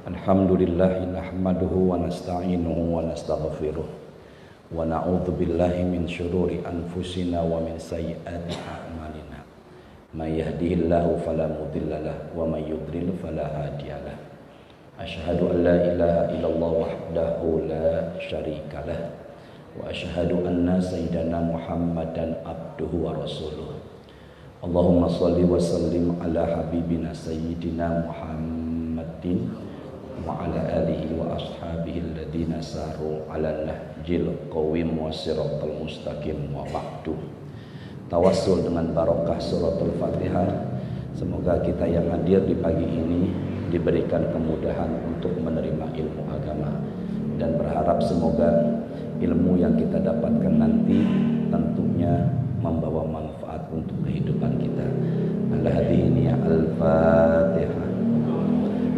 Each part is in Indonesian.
Alhamdulillahi nahmaduhu wa nasta'inuhu wa nastaghfiruh wa na'udzu billahi min syururi anfusina wa min sayyiati a'malina. May yahdihillahu fala mudhillalah wa may yudlil fala hadiyalah. Asyhadu an la ilaha illallah wahdahu la syarikalah wa asyhadu anna sayyidana Muhammadan abduhu wa rasuluh. Allahumma shalli wa sallim ala habibina sayyidina Muhammadin wa ala alihi wa ashabihi alladhina saru ala nahjil qawim wa siratal mustaqim wa ba'du. Tawassul dengan barokah suratul Fatihah, semoga kita yang hadir di pagi ini diberikan kemudahan untuk menerima ilmu agama, dan berharap semoga ilmu yang kita dapatkan nanti tentunya membawa manfaat untuk kehidupan kita. Al-Hadiyah Al-Fatihah.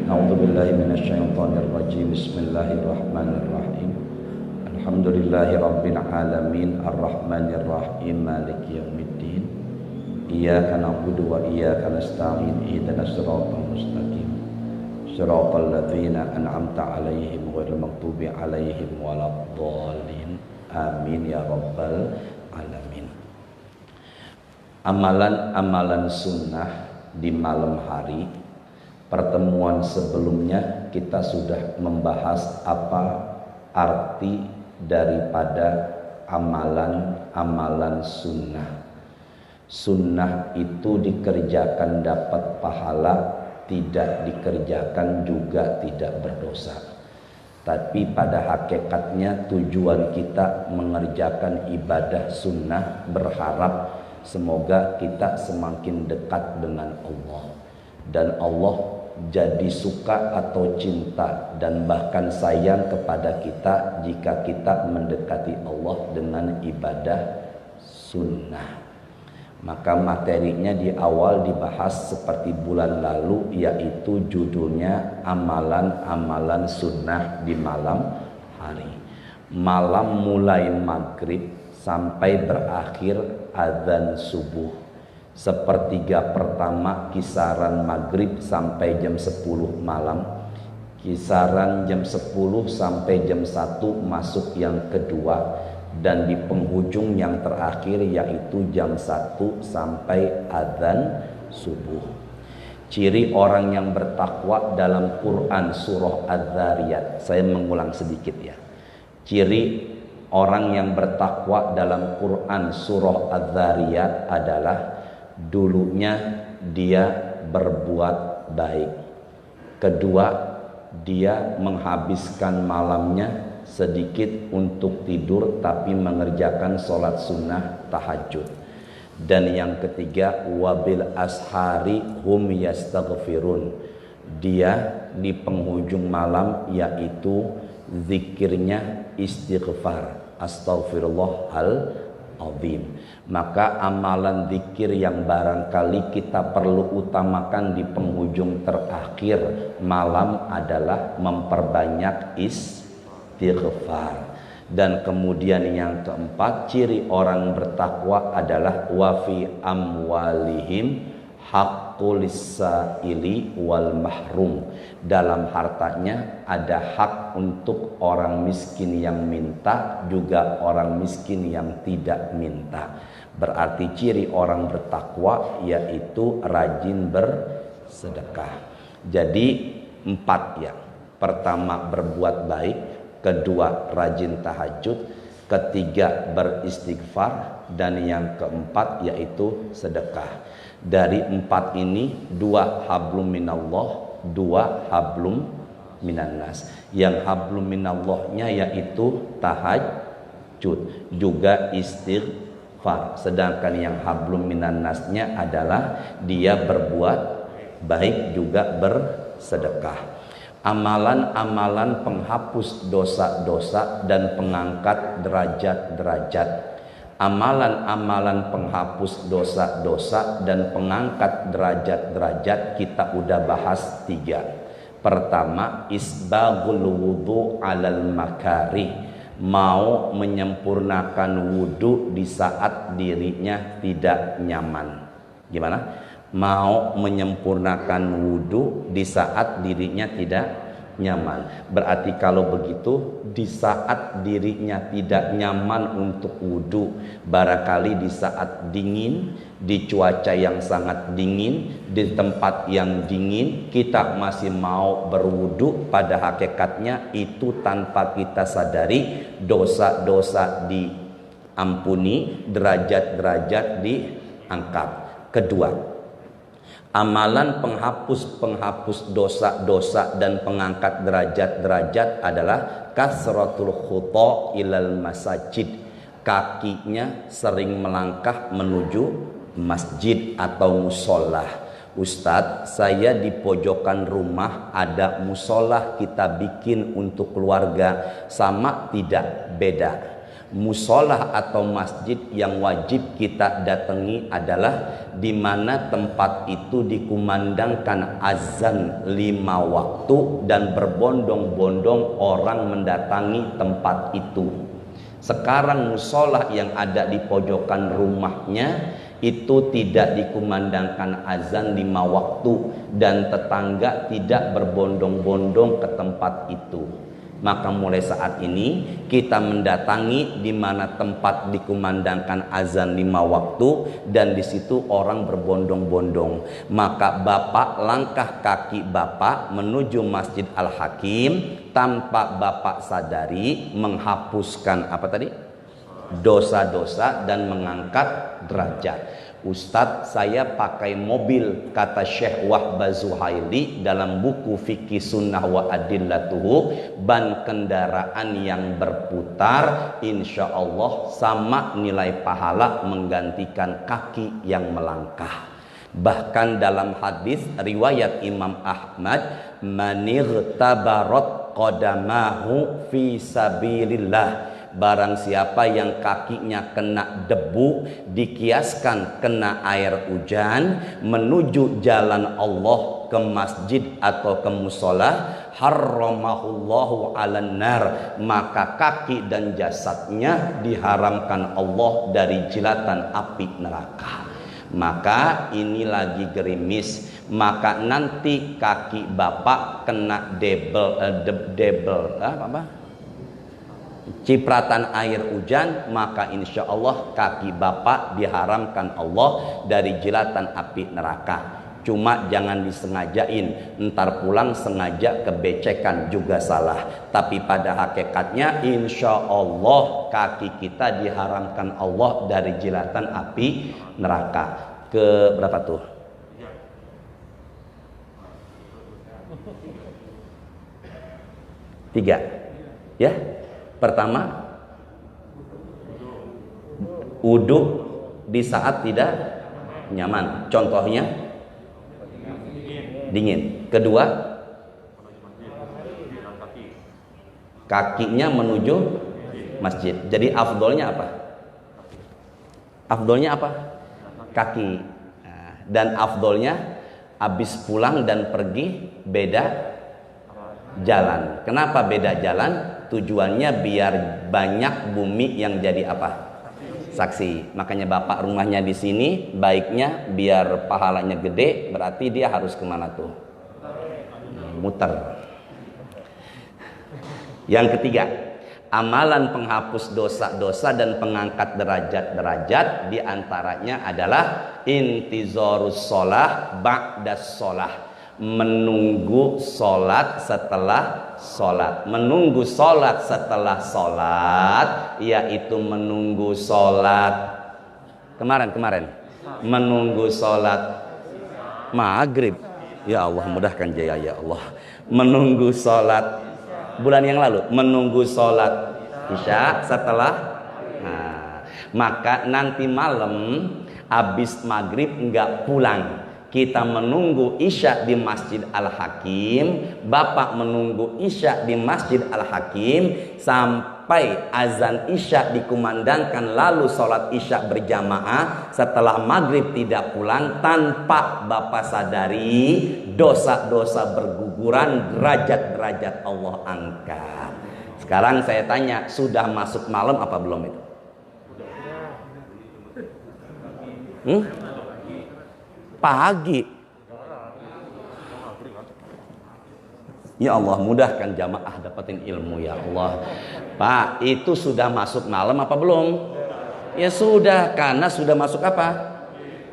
A'udzubillahi minasyaitonir rajim. Bismillahirrahmanirrahim. Alhamdulillahi rabbil alamin arrahmanir rahim maliki yaumiddin. Iyyaka na'budu wa iyyaka nasta'in. Ihdinas siratal mustaqim. Siratal ladzina an'amta 'alaihim ghairil maghdubi 'alaihim waladdallin. Amin ya rabbal alamin. Amalan-amalan sunnah di malam hari. Pertemuan sebelumnya kita sudah membahas apa arti daripada amalan-amalan sunnah. Sunnah itu dikerjakan dapat pahala, tidak dikerjakan juga tidak berdosa. Tapi pada hakikatnya tujuan kita mengerjakan ibadah sunnah berharap semoga kita semakin dekat dengan Allah. Dan Allah jadi suka atau cinta dan bahkan sayang kepada kita jika kita mendekati Allah dengan ibadah sunnah. Maka materinya di awal dibahas seperti bulan lalu, yaitu judulnya amalan-amalan sunnah di malam hari. Malam mulai maghrib sampai berakhir azan subuh. Sepertiga pertama kisaran maghrib sampai jam 10 malam, kisaran jam 10 sampai jam 1 masuk yang kedua, dan di penghujung yang terakhir yaitu jam 1 sampai adzan subuh. Ciri orang yang bertakwa dalam Quran surah Az-Zariyat, saya mengulang sedikit ya. Ciri orang yang bertakwa dalam Quran surah Az-Zariyat adalah dulunya dia berbuat baik, kedua dia menghabiskan malamnya sedikit untuk tidur tapi mengerjakan sholat sunnah tahajud, dan yang ketiga wabil ashari hum yastaghfirun, dia di penghujung malam yaitu zikirnya istighfar, astaghfirullahal azim. Maka amalan zikir yang barangkali kita perlu utamakan di penghujung terakhir malam adalah memperbanyak istighfar. Dan kemudian yang keempat, ciri orang bertakwa adalah wa fi amwalihim haqqul sa'ili wal mahrum. Dalam hartanya ada hak untuk orang miskin yang minta, juga orang miskin yang tidak minta. Berarti ciri orang bertakwa yaitu rajin bersedekah. Jadi 4 ya. Pertama berbuat baik, kedua rajin tahajud, ketiga beristighfar, dan yang keempat yaitu sedekah. Dari 4 ini 2 hablum minallah, 2 hablum minannas. Yang hablum minallahnya yaitu tahajud, juga istighfar. Sedangkan yang hablum minannasnya adalah dia berbuat baik juga bersedekah. Amalan-amalan penghapus dosa-dosa dan pengangkat derajat-derajat. Amalan-amalan penghapus dosa-dosa dan pengangkat derajat-derajat kita udah bahas 3. Pertama, isbagul wudu alal makarih, mau menyempurnakan wudu di saat dirinya tidak nyaman. Gimana? Mau menyempurnakan wudu di saat dirinya tidak nyaman. Berarti kalau begitu, di saat dirinya tidak nyaman untuk wudhu, barangkali di saat dingin, di cuaca yang sangat dingin, di tempat yang dingin, kita masih mau berwudhu, pada hakikatnya itu tanpa kita sadari dosa-dosa diampuni, derajat-derajat diangkat. Kedua, amalan penghapus dosa-dosa dan pengangkat derajat-derajat adalah kasratul khuta ilal masajid. Kakinya sering melangkah menuju masjid atau musola. Ustadz, saya di pojokan rumah ada musola kita bikin untuk keluarga, sama tidak? Beda. Musola atau masjid yang wajib kita datangi adalah di mana tempat itu dikumandangkan azan 5 waktu dan berbondong-bondong orang mendatangi tempat itu. Sekarang musola yang ada di pojokan rumahnya itu tidak dikumandangkan azan 5 waktu dan tetangga tidak berbondong-bondong ke tempat itu. Maka mulai saat ini kita mendatangi di mana tempat dikumandangkan azan 5 waktu dan di situ orang berbondong-bondong. Maka Bapak langkah kaki Bapak menuju Masjid Al-Hakim tanpa Bapak sadari menghapuskan apa tadi? Dosa-dosa dan mengangkat derajat. Ustadz, saya pakai mobil, kata Syekh Wahbah Zuhaili dalam buku Fikih Sunnah wa Adillatuhu, ban kendaraan yang berputar insya Allah sama nilai pahala menggantikan kaki yang melangkah. Bahkan dalam hadis riwayat Imam Ahmad, manirtabarat qadamahu fi sabilillah, barang siapa yang kakinya kena debu, dikiaskan kena air hujan, menuju jalan Allah ke masjid atau ke musola, harramahullahu 'alan nar, maka kaki dan jasadnya diharamkan Allah dari jilatan api neraka. Maka ini lagi gerimis, maka nanti kaki Bapak kena cipratan air hujan, maka insya Allah kaki Bapak diharamkan Allah dari jilatan api neraka. Cuma jangan disengajain, ntar pulang sengaja kebecekan juga salah. Tapi pada hakikatnya insya Allah kaki kita diharamkan Allah dari jilatan api neraka. Ke berapa tuh? Tiga, ya. Pertama, wudhu di saat tidak nyaman. Contohnya dingin. Kedua, kakinya menuju masjid. Jadi afdolnya apa? Afdolnya apa? Kaki. Dan afdolnya habis pulang dan pergi beda jalan. Kenapa beda jalan? Tujuannya biar banyak bumi yang jadi apa? Saksi. Makanya Bapak rumahnya di sini, baiknya biar pahalanya gede, berarti dia harus kemana tuh? Muter. Yang ketiga, amalan penghapus dosa-dosa dan pengangkat derajat-derajat diantaranya adalah intizarus sholah ba'das sholah, menunggu sholat setelah sholat. Menunggu sholat setelah sholat, yaitu menunggu sholat kemarin menunggu sholat maghrib. Ya Allah, mudahkan jaya ya Allah. Menunggu sholat bulan yang lalu, menunggu sholat isya setelah. Maka nanti malam habis maghrib enggak pulang, kita menunggu isya di Masjid Al-Hakim, Bapak menunggu isya di Masjid Al-Hakim sampai azan isya dikumandangkan, lalu sholat isya berjamaah. Setelah maghrib tidak pulang, tanpa Bapak sadari dosa-dosa berguguran, derajat-derajat Allah angkat. Sekarang saya tanya, sudah masuk malam apa belum itu? Pagi. Ya Allah, mudahkan jamaah dapatin ilmu ya Allah. Pak, itu sudah masuk malam apa belum? Ya sudah, karena sudah masuk apa?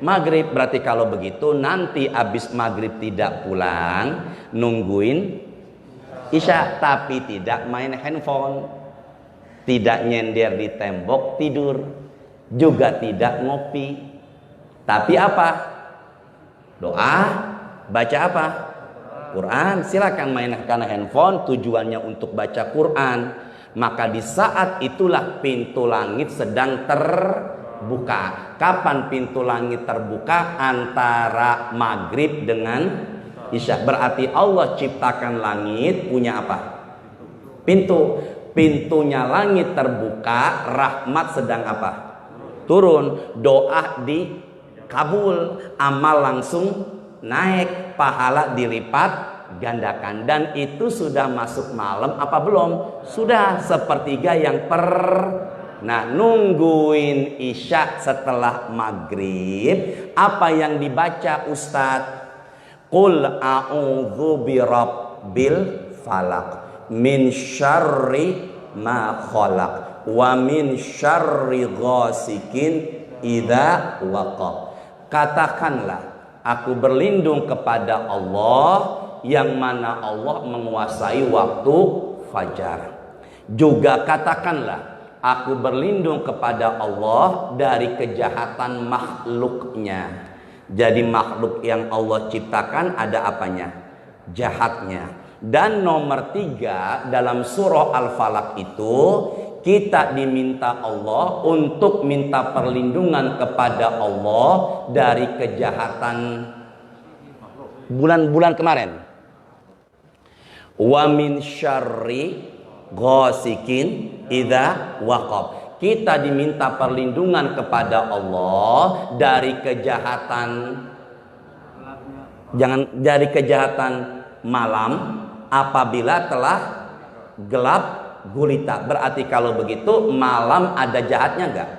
Maghrib. Berarti kalau begitu nanti abis maghrib tidak pulang, nungguin isya, tapi tidak main handphone, tidak nyender di tembok tidur, juga tidak ngopi. Tapi apa? Doa, baca apa? Quran. Silakan mainkan handphone, tujuannya untuk baca Quran. Maka di saat itulah pintu langit sedang terbuka. Kapan pintu langit terbuka? Antara maghrib dengan isya. Berarti Allah ciptakan langit punya apa? Pintu. Pintunya langit terbuka, rahmat sedang apa? Turun. Doa dikabul, amal langsung naik, pahala dilipat gandakan. Dan itu sudah masuk malam apa belum? Sudah, sepertiga yang Nah, nungguin isya setelah maghrib. Apa yang dibaca Ustadz? Qul a'udzu birabbil falaq min syarri ma khalaq wa min syarri ghasikin idza waqab. Katakanlah, aku berlindung kepada Allah yang mana Allah menguasai waktu fajar. Juga katakanlah, aku berlindung kepada Allah dari kejahatan makhluknya. Jadi makhluk yang Allah ciptakan ada apanya? Jahatnya. Dan nomor 3 dalam surah Al-Falaq itu, kita diminta Allah untuk minta perlindungan kepada Allah dari kejahatan bulan-bulan kemarin. Wa min syarri ghasikin idza waqab. Kita diminta perlindungan kepada Allah dari kejahatan, dari kejahatan malam apabila telah gelap gulita. Berarti kalau begitu malam ada jahatnya enggak?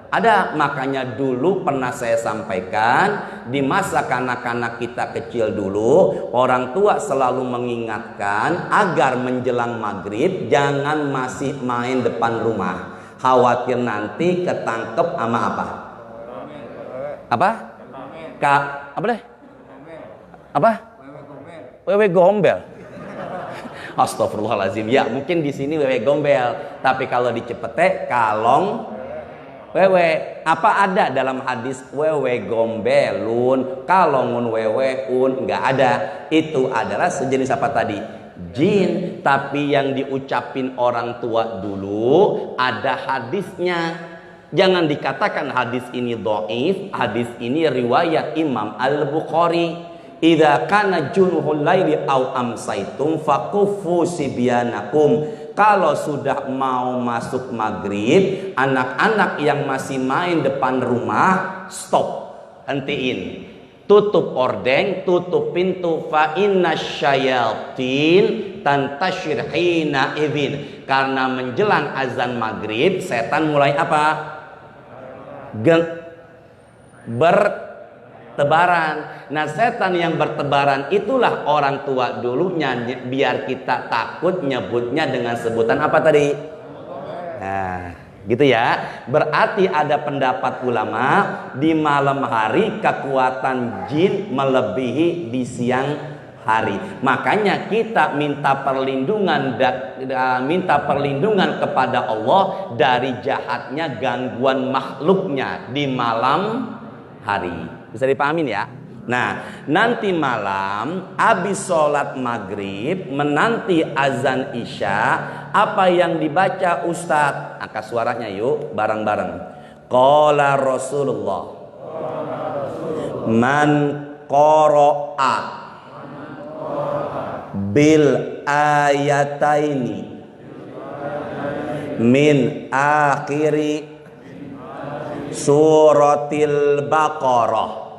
Ada. Makanya dulu pernah saya sampaikan, di masa kanak-kanak kita kecil dulu, orang tua selalu mengingatkan agar menjelang maghrib jangan masih main depan rumah, khawatir nanti ketangkep sama apa? Apa? Apa deh? Apa? Wewe gombel. Astagfirullahaladzim. Ya mungkin di sini wewe gombel, tapi kalau di Cepete kalong wewe. Apa ada dalam hadis wewe gombelun, kalongun weweun? Enggak ada. Itu adalah sejenis apa tadi? Jin. Tapi yang diucapin orang tua dulu ada hadisnya. Jangan dikatakan hadis ini dhaif. Hadis ini riwayat Imam Al-Bukhari. Idza kana junuhul laili au amsaitum faquffu sibyanakum. Kalau sudah mau masuk maghrib, anak-anak yang masih main depan rumah, stop, hentiin, tutup ordeng, tutup pintu. Fa inna syayatin tantashir hina idzin. Karena menjelang azan maghrib, setan mulai apa? Bertebaran. Nah, setan yang bertebaran itulah orang tua dulunya biar kita takut nyebutnya dengan sebutan apa tadi? Nah, gitu ya. Berarti ada pendapat ulama di malam hari kekuatan jin melebihi di siang hari. Makanya kita minta perlindungan kepada Allah dari jahatnya gangguan makhluknya di malam hari. Bisa dipahamin ya? Nah, nanti malam habis sholat maghrib, menanti azan isya, apa yang dibaca Ustadz? Angkat suaranya yuk, bareng-bareng. Qala Rasulullah, man qara'a bil ayataini min akhiri suratil Baqarah.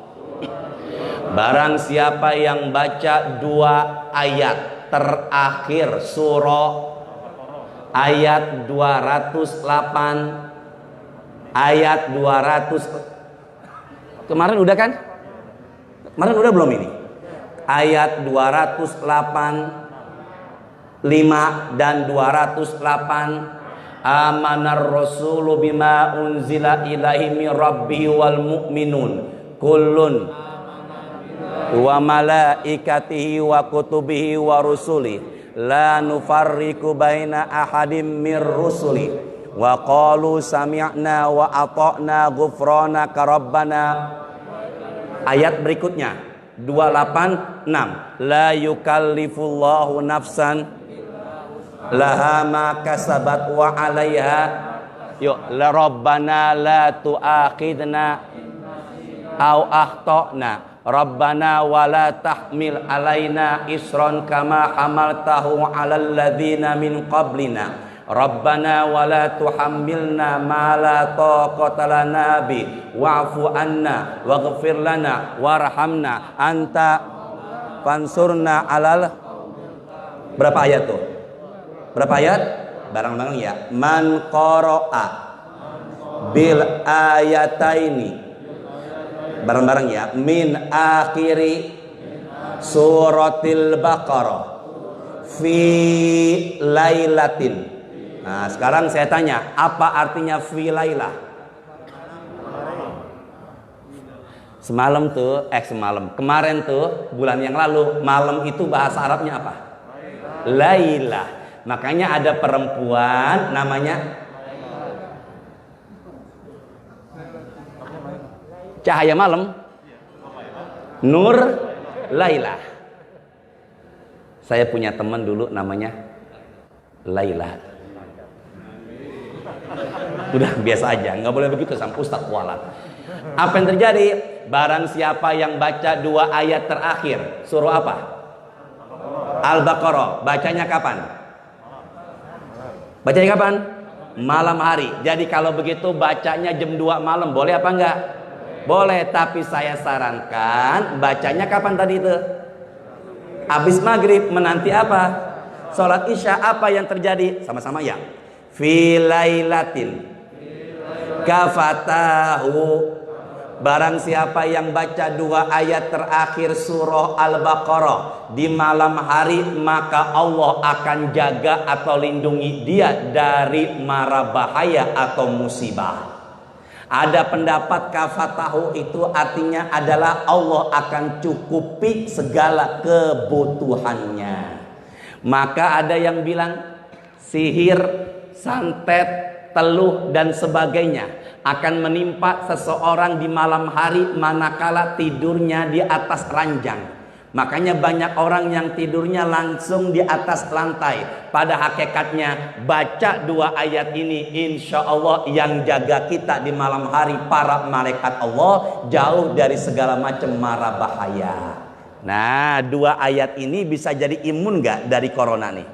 Barang siapa yang baca 2 ayat terakhir surah, ayat 208, ayat 200. Kemarin udah kan? Kemarin udah belum ini? Ayat 208, 5 dan 208. Amanar rasulu bima unzila ilaihi mir rabbihi wal mu'minun kullun wa malaikatihi wa kutubihi wa rusuli la nufarriqu baina ahadim mir rusuli wa qalu sami'na wa ata'na ghufranaka rabbana. Ayat berikutnya 286. La yukallifullahu nafsan laha ma kasabat wa 'alaiha. Yuk, la rabbana la tu'akhidna au akhtana rabbana wa la tahmil alaina isran kama hamaltahu 'alal ladzina min qablina rabbana wa la tuhammilna ma la taqata lana bi wa'fu anna waghfir lana warhamna anta fansurna 'alal. Berapa ayat tuh? Berapa ayat? Bareng-bareng ya. Man qara'a bil ayataini. Bareng-bareng ya. Min akhiri suratil Baqarah fi lailatin. Nah, sekarang saya tanya, apa artinya fi lailah? Kemarin tuh bulan yang lalu, malam itu bahasa Arabnya apa? Lailah. Makanya ada perempuan namanya cahaya malam, Nur Laila. Saya punya teman dulu namanya Laila. Udah biasa aja, nggak boleh begitu sama Ustaz kualat. Apa yang terjadi? Barang siapa yang baca 2 ayat terakhir surah apa? Al-Baqarah. Bacanya kapan? Bacanya kapan? Malam hari. Jadi kalau begitu bacanya jam 2 malam, boleh apa enggak? Boleh, tapi saya sarankan bacanya kapan tadi itu? Habis maghrib, menanti apa? Sholat isya. Apa yang terjadi? Sama-sama ya. Fi lailatin kafatahu. Barang siapa yang baca 2 ayat terakhir surah Al-Baqarah di malam hari, maka Allah akan jaga atau lindungi dia dari mara bahaya atau musibah. Ada pendapat kafatahu itu artinya adalah Allah akan cukupi segala kebutuhannya. Maka ada yang bilang sihir, santet, teluh dan sebagainya akan menimpa seseorang di malam hari manakala tidurnya di atas ranjang. Makanya banyak orang yang tidurnya langsung di atas lantai. Pada hakikatnya baca 2 ayat ini, insya Allah yang jaga kita di malam hari para malaikat Allah, jauh dari segala macam mara bahaya. Nah, 2 ayat ini bisa jadi imun gak dari corona nih?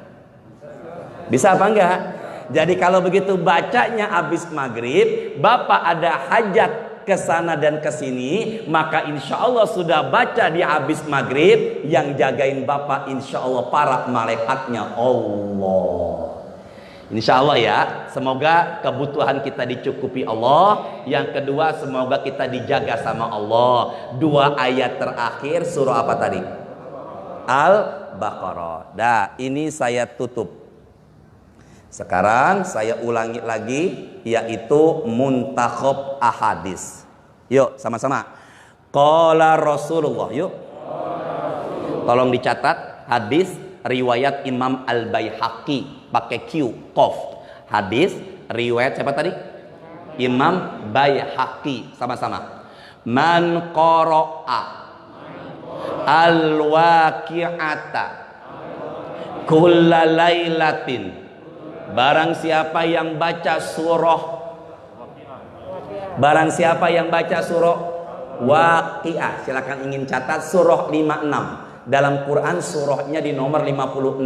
Bisa apa enggak? Jadi kalau begitu bacanya habis maghrib, Bapak ada hajat ke sana dan ke sini, maka insya Allah sudah baca di habis maghrib, yang jagain Bapak insya Allah para malaikatnya Allah. Insya Allah ya, semoga kebutuhan kita dicukupi Allah. Yang kedua, semoga kita dijaga sama Allah. 2 ayat terakhir surah apa tadi? Al-Baqarah. Dah, ini saya tutup. Sekarang saya ulangi lagi, yaitu muntakhab ahadis. Yuk sama-sama. Qala Rasulullah. Yuk. Tolong dicatat hadis riwayat Imam Al-Baihaqi pakai Q, qaf. Hadis riwayat siapa tadi? Imam Baihaqi. Sama-sama. Man qara'a al-waqi'ata kulla lailatin. Barang siapa yang baca surah Waqiah, silakan ingin catat surah 56. Dalam Quran surahnya di nomor 56.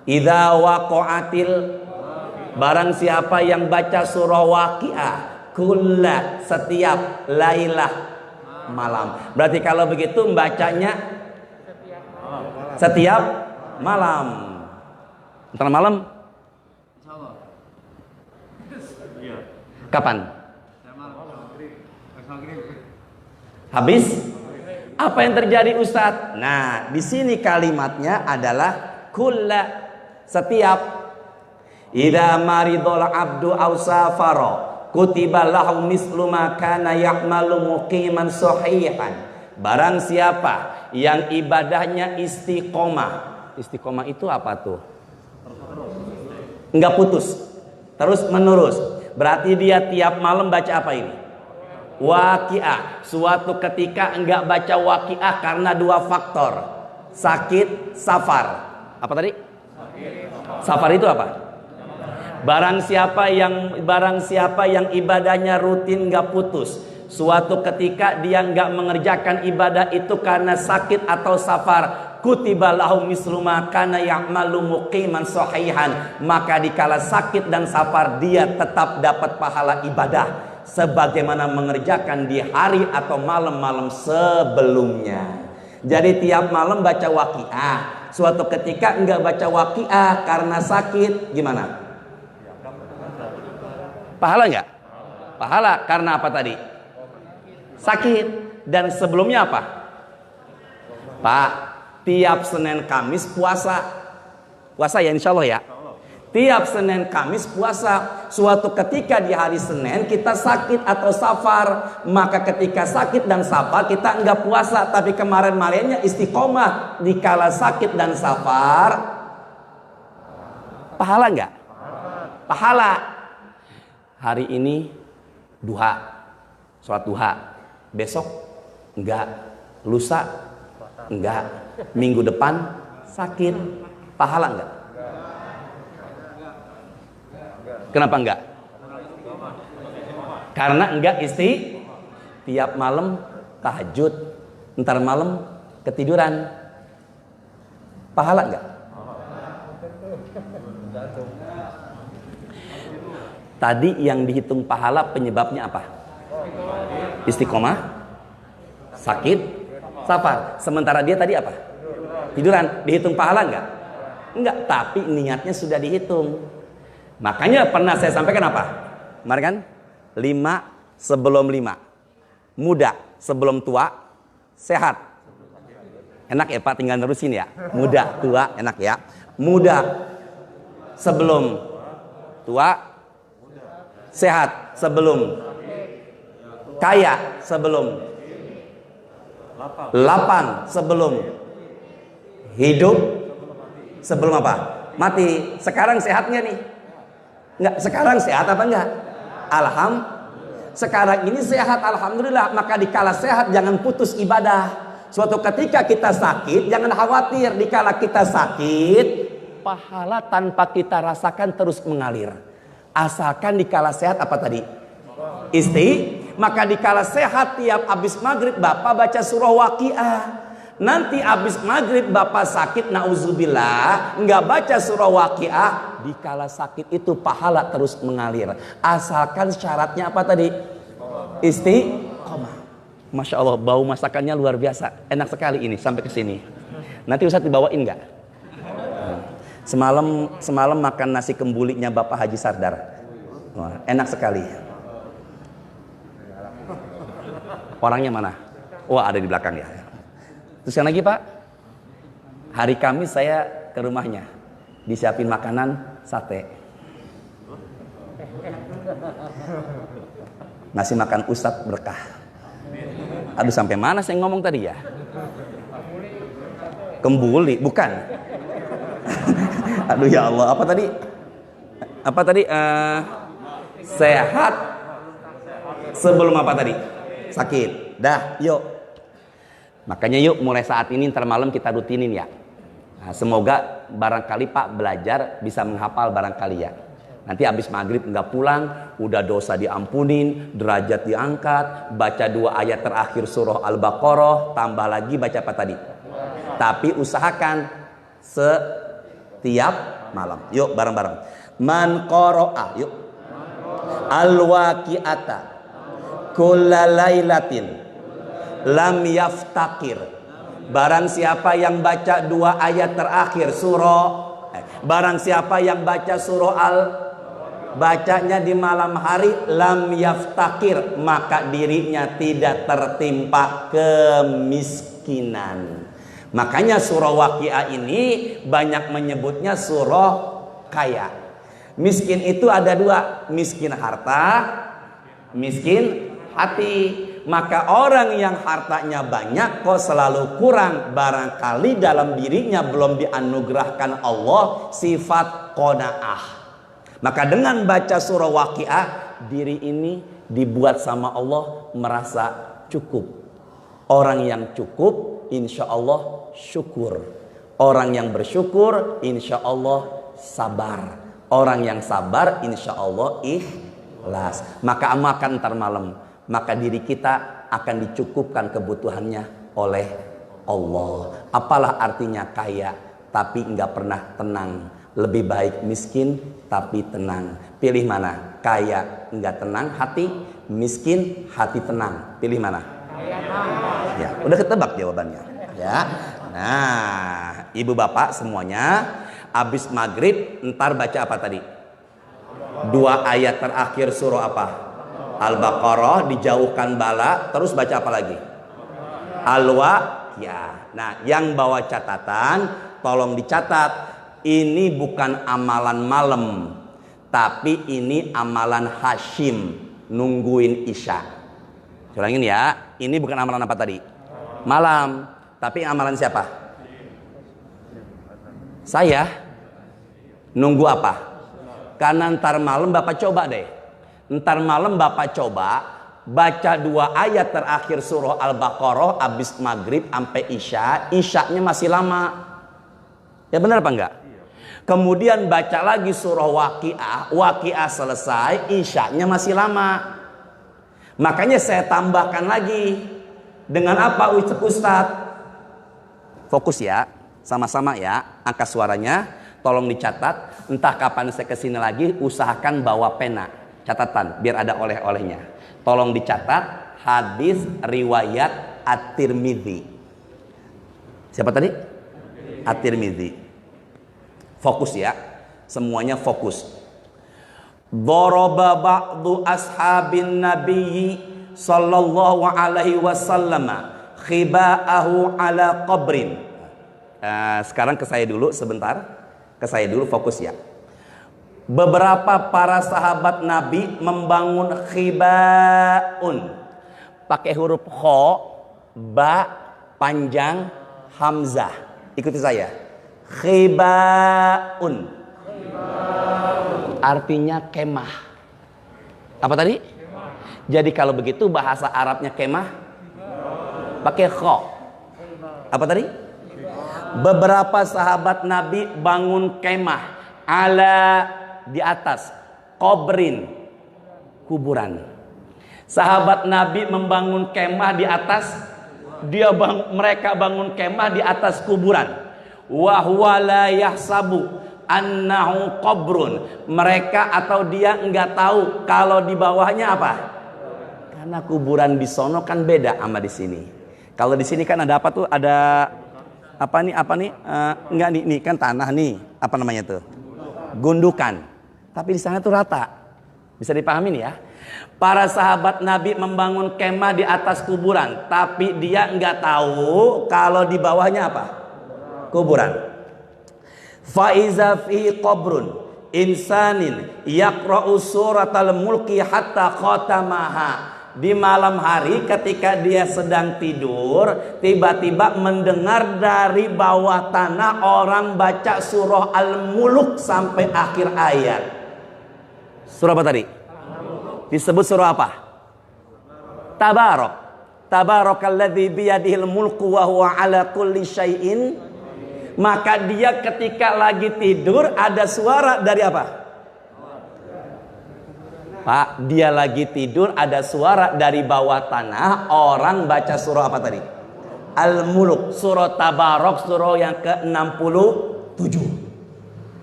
Idza waqa'atil, barang siapa yang baca surah Waqiah kulla, setiap lailah, malam. Berarti kalau begitu bacanya setiap malam. Ntar malam kapan? Habis? Apa yang terjadi Ustadz? Nah, di sini kalimatnya adalah kulla, Setiap idza maridul abdu aw safara kutiba lahu mislu ma kana ya'malu muqiman sahihan. Barang siapa yang ibadahnya istiqomah. Istiqomah itu apa tuh? Enggak putus, terus menerus. Berarti dia tiap malam baca apa ini? Waqiah. Suatu ketika enggak baca waqiah karena dua faktor. Sakit, safar. Apa tadi? Safar itu apa? Barang siapa yang ibadahnya rutin enggak putus, suatu ketika dia enggak mengerjakan ibadah itu karena sakit atau safar, kutiba lahu mislu ma kana ya'malu muqiman sahihan, maka dikala sakit dan safar dia tetap dapat pahala ibadah sebagaimana mengerjakan di hari atau malam-malam sebelumnya. Jadi tiap malam baca waqiah, suatu ketika enggak baca waqiah karena sakit, gimana? Pahala enggak? Pahala karena apa tadi? Sakit. Dan sebelumnya apa? Pak, tiap Senin Kamis puasa. Puasa ya insya Allah ya. Tiap Senin Kamis puasa. Suatu ketika di hari Senin kita sakit atau safar, maka ketika sakit dan safar kita enggak puasa, tapi kemarin-marinnya istiqomah. Dikala sakit dan safar, pahala enggak? Pahala. Hari ini duha, sholat duha. Besok enggak, lusa enggak, minggu depan sakit, pahala enggak? Kenapa enggak? Karena enggak tiap malam tahajud, ntar malam ketiduran, pahala enggak? Tadi yang dihitung pahala penyebabnya apa? Istiqomah, sakit, safar. Sementara dia tadi apa? Tiduran. Dihitung pahala enggak? Enggak, tapi niatnya sudah dihitung. Makanya pernah saya sampaikan apa? Kemarin kan? 5 sebelum 5. Muda sebelum tua, sehat. Enak ya Pak, tinggal nerusin ya. Muda, tua, enak ya. Muda sebelum tua, sehat sebelum, kaya sebelum, lapang sebelum, hidup sebelum apa? Mati. Sekarang sehatnya nih? Enggak, sekarang sehat apa enggak? Sekarang ini sehat alhamdulillah. Maka dikala sehat jangan putus ibadah. Suatu ketika kita sakit jangan khawatir. Dikala kita sakit, pahala tanpa kita rasakan terus mengalir. Asalkan dikala sehat apa tadi? Maka dikala sehat tiap habis maghrib Bapak baca surah Waqiah. Nanti habis maghrib Bapak sakit nauzubillah, enggak baca surah Waqiah, dikala sakit itu pahala terus mengalir. Asalkan syaratnya apa tadi? Istiqomah. Masya Allah, bau masakannya luar biasa. Enak sekali ini sampai ke sini. Nanti Ustaz dibawain enggak? Semalam makan nasi kembulinya Bapak Haji Sardar. Wah, enak sekali. Orangnya mana? Wah, ada di belakang ya. Terus yang lagi Pak, hari Kamis saya ke rumahnya, disiapin makanan sate. Ngasih makan Ustadz berkah. Aduh, sampai mana saya ngomong tadi ya? Kembuli, bukan? Aduh ya Allah, apa tadi? Sehat sebelum apa tadi? Sakit. Dah, yuk. Makanya yuk mulai saat ini ntar malam kita rutinin ya. Nah, semoga barangkali Pak belajar bisa menghafal barangkali ya. Nanti habis maghrib nggak pulang, udah dosa diampunin, derajat diangkat, baca 2 ayat terakhir surah Al-Baqarah, tambah lagi baca apa tadi? Tapi usahakan setiap malam. Yuk bareng-bareng. Man qara'a, yuk. Al-waqi'ata kullalailatin lam yaftakir. Barang siapa yang baca 2 ayat terakhir barang siapa yang baca surah bacanya di malam hari, lam yaftakir, maka dirinya tidak tertimpa kemiskinan. Makanya surah Waqiah ini banyak menyebutnya surah kaya. Miskin itu ada dua, miskin harta, miskin hati. Maka orang yang hartanya banyak kok selalu kurang, barangkali dalam dirinya belum dianugerahkan Allah sifat qanaah. Maka dengan baca surah Waqiah, diri ini dibuat sama Allah merasa cukup. Orang yang cukup insya Allah syukur. Orang yang bersyukur insya Allah sabar. Orang yang sabar insya Allah ikhlas. Maka amalkan ntar malam, maka diri kita akan dicukupkan kebutuhannya oleh Allah. Apalah artinya kaya tapi enggak pernah tenang. Lebih baik miskin tapi tenang. Pilih mana? Kaya enggak tenang hati, miskin hati tenang. Pilih mana? Ya, udah ketebak jawabannya. Ya. Nah, ibu bapak semuanya, habis maghrib ntar baca apa tadi? 2 ayat terakhir surah apa? Al-Baqarah, dijauhkan bala. Terus baca apa lagi? Al-Waqiah. Nah, yang bawa catatan, tolong dicatat. Ini bukan amalan malam, tapi ini amalan Hashim, nungguin Isya. Ulangin ya, ini bukan amalan apa tadi? Malam, tapi amalan siapa? Saya. Nunggu apa? Karena ntar malam Bapak coba deh. Ntar malam Bapak coba baca 2 ayat terakhir surah Al-Baqarah habis maghrib sampai Isya. Isyanya masih lama. Ya benar apa enggak? Kemudian baca lagi surah Waqiah. Waqiah selesai, Isyanya masih lama. Makanya saya tambahkan lagi. Dengan apa Ustadz? Fokus ya, sama-sama ya. Angka suaranya tolong dicatat. Entah kapan saya kesini lagi, usahakan bawa pena, catatan, biar ada oleh-olehnya. Tolong dicatat hadis riwayat At-Tirmidzi. Siapa tadi? At-Tirmidzi. Fokus ya, semuanya fokus. Daraba ba'du ashabin nabiyyi sallallahu alaihi wasallam khiba'ahu ala qabrin. Sekarang ke saya dulu sebentar. Ke saya dulu, fokus ya. Beberapa para sahabat Nabi membangun khiba'un. Pakai huruf kho, ba, panjang, hamzah. Ikuti saya. Khiba'un. Artinya kemah. Apa tadi? Kemah. Jadi kalau begitu bahasa Arabnya kemah pakai kho. Apa tadi? Beberapa sahabat Nabi bangun kemah ala di atas qabrin, kuburan. Sahabat Nabi membangun kemah di atas, mereka bangun kemah di atas kuburan. Wa huwa la yahsabu annahu qabrun. Mereka atau dia enggak tahu kalau di bawahnya apa? Karena kuburan di sono kan beda sama di sini. Kalau di sini kan ada apa tuh? Ada apa nih? Enggak nih kan tanah nih. Apa namanya tuh? Gundukan. Tapi di sana tuh rata. Bisa dipahamin ya? Para sahabat Nabi membangun kemah di atas kuburan, tapi dia enggak tahu kalau di bawahnya apa? Kuburan. Faiza fi qabrun insanin yaqra'u suratal mulki hatta khatamaha. Di malam hari ketika dia sedang tidur, tiba-tiba mendengar dari bawah tanah orang baca surah Al-Mulk sampai akhir ayat. Surah apa tadi? Disebut surah apa? Tabarak. Tabarakalladzi biyadihil mulku wa huwa ala kulli syai'in. Maka dia ketika lagi tidur ada suara dari apa? Pak, dia lagi tidur ada suara dari bawah tanah orang baca surah apa tadi? Al-Mulk, surah Tabarak, surah yang ke-67.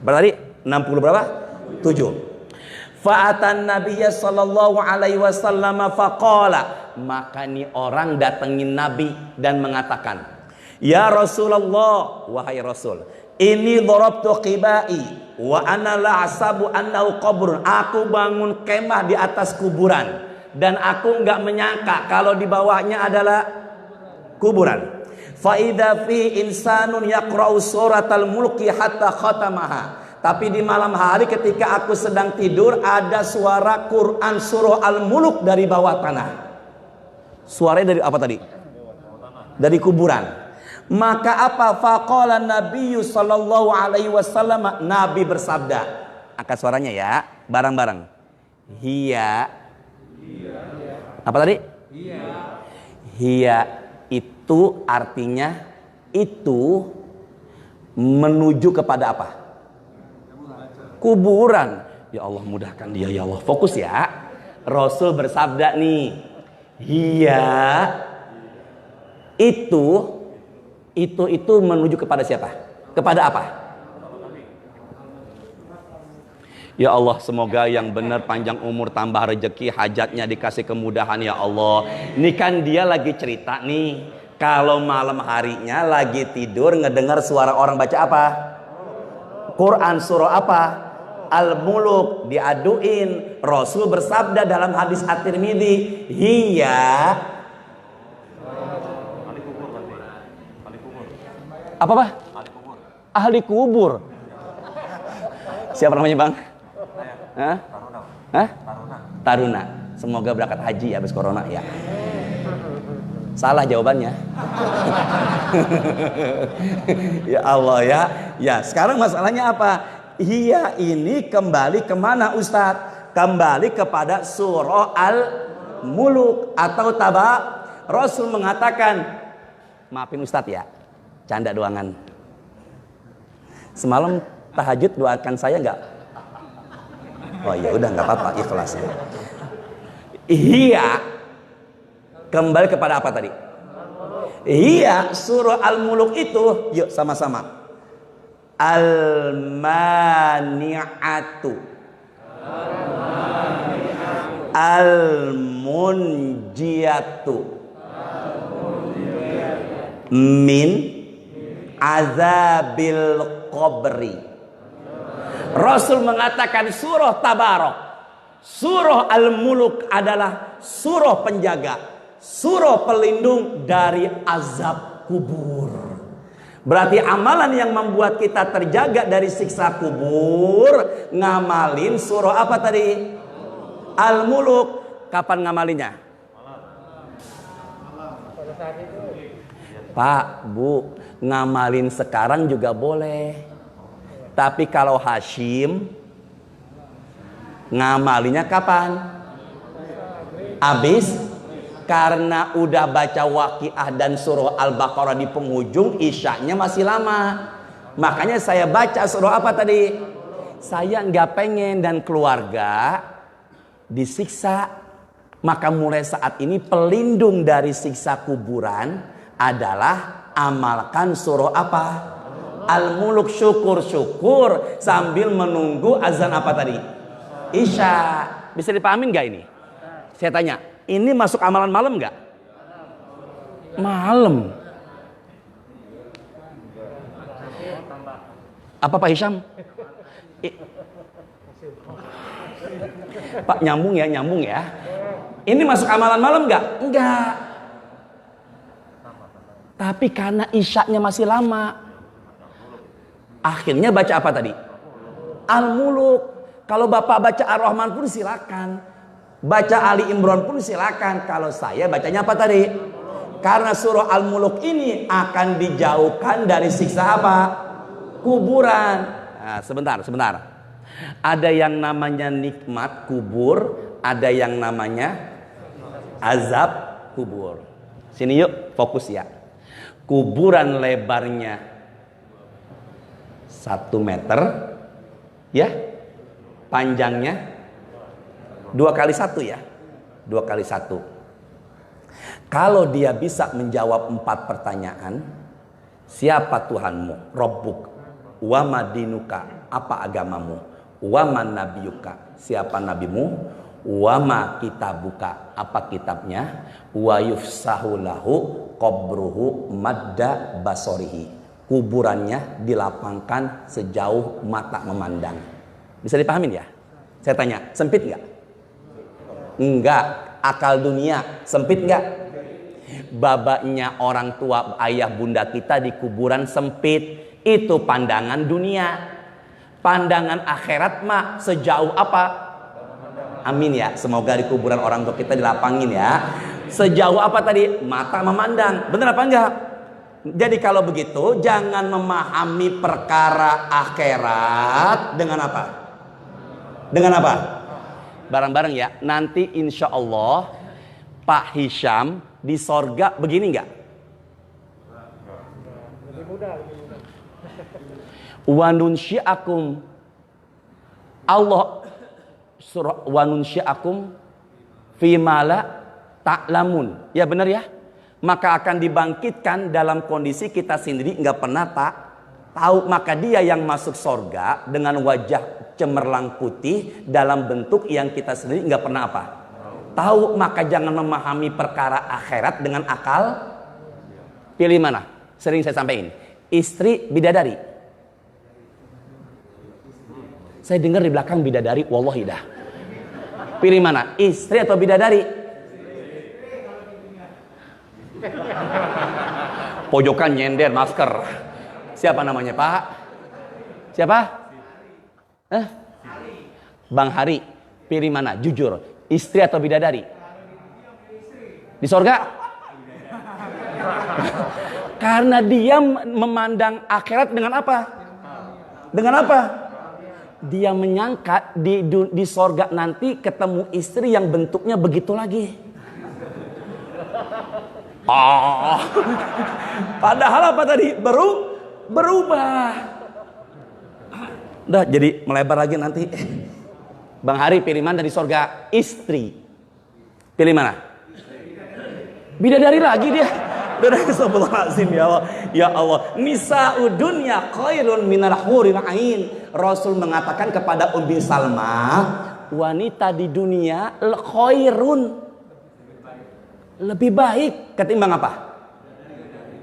Berarti 60 berapa? 7. Fa'atan Nabiyya sallallahu alaihi wasallam faqala. Maka nih orang datengin Nabi dan mengatakan, "Ya Rasulullah, wahai Rasul, ini darabtu qibai wa ana la asabu annahu qabrun." Aku bangun kemah di atas kuburan dan aku enggak menyangka kalau di bawahnya adalah kuburan. Fa idza fi insanun yaqra'u suratal mulki hatta khatamaha. Tapi di malam hari ketika aku sedang tidur, ada suara Quran surah Al-Muluk dari bawah tanah. Suaranya dari apa tadi? Dari kuburan. Maka apa? Faqala Nabiyyu sallallahu alaihi wasallam, Nabi bersabda. Angkat suaranya ya, bareng-bareng. Hiya. Apa tadi? Hiya itu artinya itu menuju kepada apa? Kuburan. Ya Allah, mudahkan dia ya Allah. Fokus ya. Rasul bersabda nih, hiya itu menuju kepada siapa? Kepada apa? Ya Allah, semoga yang benar panjang umur, tambah rezeki, hajatnya dikasih kemudahan ya Allah. Ini kan dia lagi cerita nih, kalau malam harinya lagi tidur ngedengar suara orang baca apa? Quran surah apa? Al-Muluk, diaduin. Rasul bersabda dalam hadis At-Tirmidzi, hiya apa Pak? Ahli kubur. Siapa namanya Bang? Hah? Hah? Taruna. Semoga berangkat haji habis corona ya. Salah jawabannya. Ya Allah ya. Ya, sekarang masalahnya apa? Hiya ini kembali kemana Ustadz? Kembali kepada surah Al-Muluk atau Rasul mengatakan, maafin Ustadz ya, canda doangan. Semalam tahajud doakan saya nggak? Oh ya udah nggak apa-apa, ikhlas ya. Hiya kembali kepada apa tadi? Hiya surah Al-Muluk itu, yuk sama-sama. Al-mani'atu, Al-munjiyatu, min azabil qabri. Rasul mengatakan surah Tabarok, surah Al-Muluk adalah surah penjaga, surah pelindung dari azab kubur. Berarti amalan yang membuat kita terjaga dari siksa kubur, ngamalin surah apa tadi? Al-Muluk. Kapan ngamalinya? Pak, Bu, ngamalin sekarang juga boleh. Tapi kalau Hashim, ngamalinya kapan? Habis? Karena udah baca Waqiah dan surah Al-Baqarah di penghujung, isyaknya masih lama. Makanya saya baca surah apa tadi? Saya nggak pengen dan keluarga disiksa. Maka mulai saat ini pelindung dari siksa kuburan adalah amalkan surah apa? Al-Muluk, syukur-syukur sambil menunggu azan apa tadi? Isya. Bisa dipahamin nggak ini? Saya tanya, ini masuk amalan malam nggak? Malam. Apa Pak Hisham? Pak nyambung ya. Ini masuk amalan malam nggak? Enggak. Tapi karena isyaknya masih lama, akhirnya baca apa tadi? Al-Muluk. Kalau Bapak baca Ar-Rahman pun silakan. Baca Ali Imran pun silakan. Kalau saya bacanya apa tadi? Karena surah Al-Muluk ini akan dijauhkan dari siksa apa? Kuburan. Nah, sebentar. Ada yang namanya nikmat kubur, ada yang namanya azab kubur. Sini yuk, fokus ya. Kuburan lebarnya 1 meter, ya, panjangnya 2 kali 1 ya, 2 kali 1. Kalau dia bisa menjawab 4 pertanyaan, siapa Tuhanmu? Rabbuk. Wa madinuka, apa agamamu? Wa man nabiyuka, siapa nabimu? Wa ma kitabuka, apa kitabnya? Wa yufsahu lahu qabruhu madda basorihi, kuburannya dilapangkan sejauh mata memandang. Bisa dipahamin ya? Saya tanya, sempit nggak? Enggak. Akal dunia sempit nggak? babanya orang tua ayah bunda kita di kuburan sempit. Itu pandangan dunia. Pandangan akhirat mah sejauh apa? Amin ya. Semoga di kuburan orang tua kita dilapangin ya. Sejauh apa tadi? Mata memandang. Bener apa enggak? Jadi kalau begitu jangan memahami perkara akhirat dengan apa? Dengan apa? Bareng-bareng ya. Nanti insya Allah Pak Hisham di sorga begini enggak? Wa nunsyi'akum Allah surah wa nunsyi'akum fi ma la ta'lamun. Ya benar ya? Maka akan dibangkitkan dalam kondisi kita sendiri enggak pernah tahu. Maka dia yang masuk sorga dengan wajah cemerlang putih dalam bentuk yang kita sendiri nggak pernah apa tahu. Maka jangan memahami perkara akhirat dengan akal. Pilih mana? Sering saya sampaikan, istri bidadari. Saya dengar di belakang bidadari, wallahi dah. Pilih mana? Istri atau bidadari? Pojokan nyender masker. Siapa namanya Pak? Siapa? Bang Hari, pilih mana? Jujur, istri atau bidadari? Di sorga? Karena dia memandang akhirat dengan apa? Dengan apa? Dia menyangka di sorga nanti ketemu istri yang bentuknya begitu lagi. Oh, padahal apa tadi? Berubah. Udah jadi melebar lagi nanti. Bang Hari pilih mana di sorga? Istri. Pilih mana? Bidadari lagi dia. Astagfirullahaladzim ya Allah. Ya Allah. Nisa'ud dunya khairun minal huril ain. Rasul mengatakan kepada Ummi Salmah, wanita di dunia khairun, lebih baik ketimbang apa?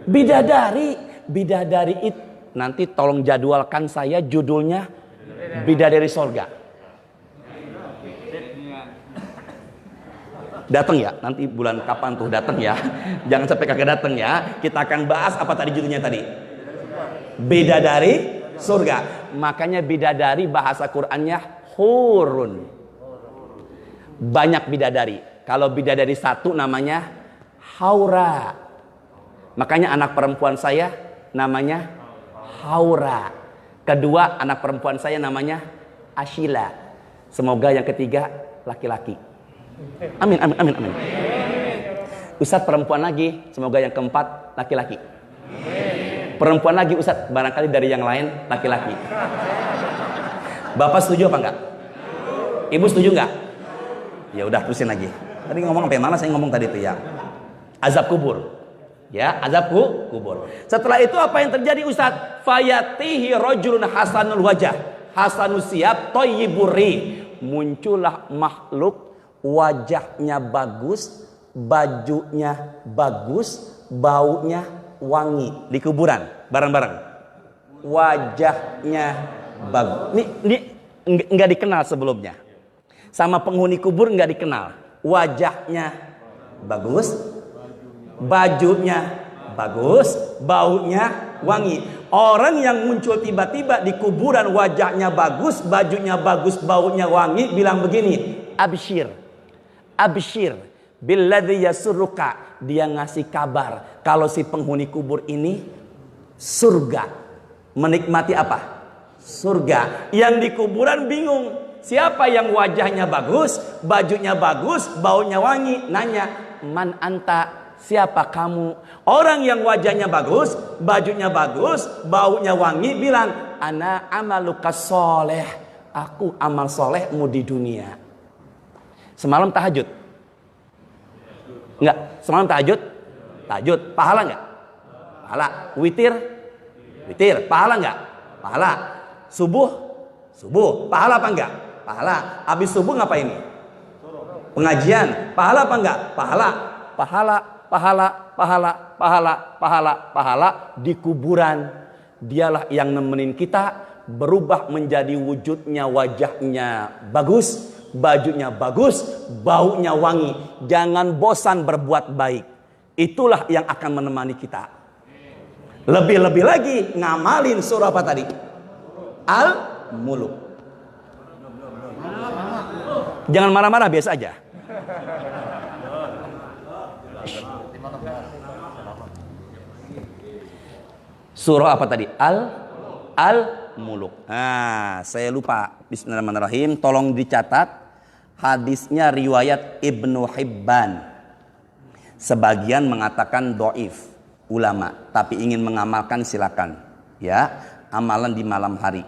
Bidadari. Bidadari itu nanti tolong jadwalkan saya judulnya Bidadari Sorga. Datang ya, nanti bulan kapan tuh datang ya. Jangan sampai kagak datang ya. Kita akan bahas apa tadi judulnya tadi? Bidadari Surga. Makanya bidadari bahasa Qur'annya hurun. Banyak bidadari. Kalau bidadari satu namanya haura. Makanya anak perempuan saya namanya Haura. Kedua anak perempuan saya namanya Ashila. Semoga yang ketiga laki-laki. Amin, amin, amin, amin. Ustadz perempuan lagi. Semoga yang keempat laki-laki. Perempuan lagi Ustadz. Barangkali dari yang lain laki-laki. Bapak setuju apa enggak? Ibu setuju enggak? Ya udah terusin lagi. Tadi ngomong sampai mana saya ngomong tadi itu ya? Azab kubur. Ya, azab kubur. Setelah itu apa yang terjadi Ustaz? Fayatihi rajulun hasanul wajah, hasanus siyab, thayyibur rih. Muncullah makhluk wajahnya bagus, bajunya bagus, baunya wangi di kuburan. Bareng-bareng. Wajahnya bagus. Ini enggak dikenal sebelumnya. Sama penghuni kubur enggak dikenal. Wajahnya bagus, bajunya bagus, baunya wangi. Orang yang muncul tiba-tiba di kuburan wajahnya bagus, bajunya bagus, baunya wangi, bilang begini, absyir, absyir billadzi yasurruka. Dia ngasih kabar kalau si penghuni kubur ini surga, menikmati apa? Surga. Yang di kuburan bingung, siapa yang wajahnya bagus, bajunya bagus, baunya wangi? Nanya, man anta? Siapa kamu? Orang yang wajahnya bagus, bajunya bagus, baunya wangi bilang, ana amaluka soleh. Aku amal solehmu di dunia. Semalam tahajud? Enggak. Semalam tahajud? Tahajud. Pahala enggak? Pahala. Witir? Witir. Pahala enggak? Pahala. Subuh? Subuh. Pahala apa enggak? Pahala. Habis subuh ngapain ini? Pengajian. Pahala apa enggak? Pahala. Pahala. Pahala, pahala, pahala, pahala, pahala di kuburan. Dialah yang nemenin kita berubah menjadi wujudnya, wajahnya bagus, bajunya bagus, baunya wangi. Jangan bosan berbuat baik. Itulah yang akan menemani kita. Lebih-lebih lagi ngamalin surah apa tadi? Al-Muluk. Jangan marah-marah, biasa aja. Surah apa tadi? Al-Muluk. Nah, saya lupa. Bismillahirrahmanirrahim. Tolong dicatat. Hadisnya riwayat Ibnu Hibban. Sebagian mengatakan doif ulama, tapi ingin mengamalkan silakan. Ya, amalan di malam hari.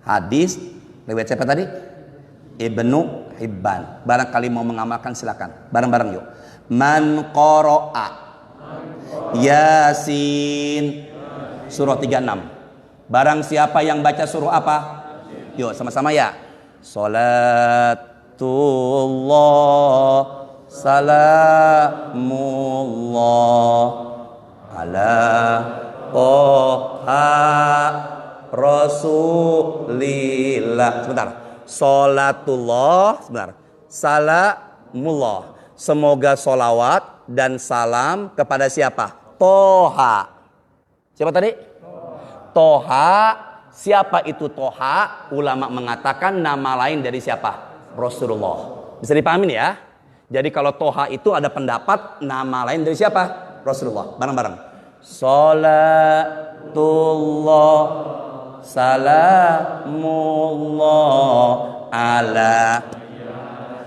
Hadis riwayat siapa tadi? Ibnu Hibban. Barangkali mau mengamalkan silakan. Bareng-bareng yuk. Man qara'a Yasin surah 36. Barang siapa yang baca surah apa? Yuk sama-sama ya. Salatullah salamullah ala toha rasulillah. Sebentar. Salatullah, sebentar. Salamullah. Semoga solawat dan salam kepada siapa? Toha. Siapa tadi? Toha. Siapa itu Toha? Ulama mengatakan nama lain dari siapa? Rasulullah. Bisa dipahamin ya? Jadi kalau Toha itu ada pendapat nama lain dari siapa? Rasulullah. Bareng-bareng. Salatullah salamullah ala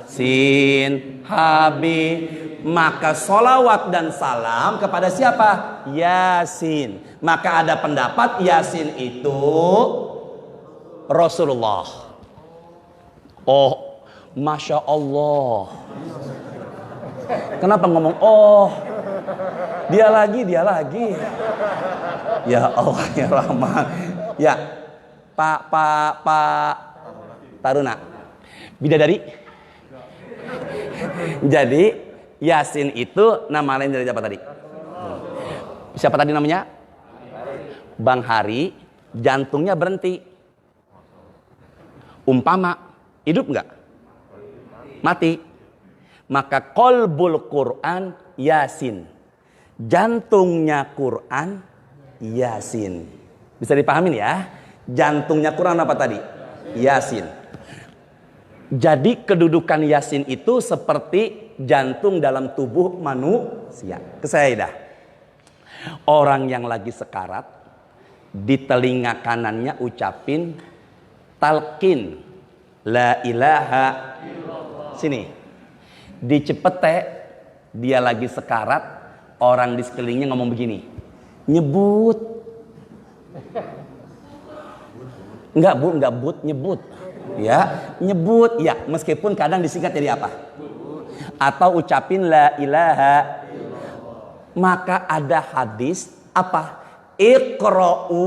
sin habib. Maka solawat dan salam kepada siapa? Yasin. Maka ada pendapat Yasin itu Rasulullah. Oh, Masya Allah. Kenapa ngomong oh? Dia lagi. Ya Allah ya Rahman. Ya, Pak Taruna. Bidadari. Jadi Yasin itu nama lain dari siapa tadi? Siapa tadi namanya? Bang Hari. Jantungnya berhenti. Umpama hidup nggak? Mati. Maka qalbul Quran Yasin. Jantungnya Quran Yasin. Bisa dipahamin ya? Jantungnya Quran apa tadi? Yasin. Jadi kedudukan Yasin itu seperti jantung dalam tubuh manusia. Kesaidah. Orang yang lagi sekarat, di telinga kanannya ucapin talqin la ilaha. Sini. Di Cepete, dia lagi sekarat, orang di sekelilingnya ngomong begini. Nyebut. Enggak nyebut. Ya, nyebut. Ya, meskipun kadang disingkat jadi apa? Atau ucapin la ilaha. Maka ada hadis apa? Iqra'u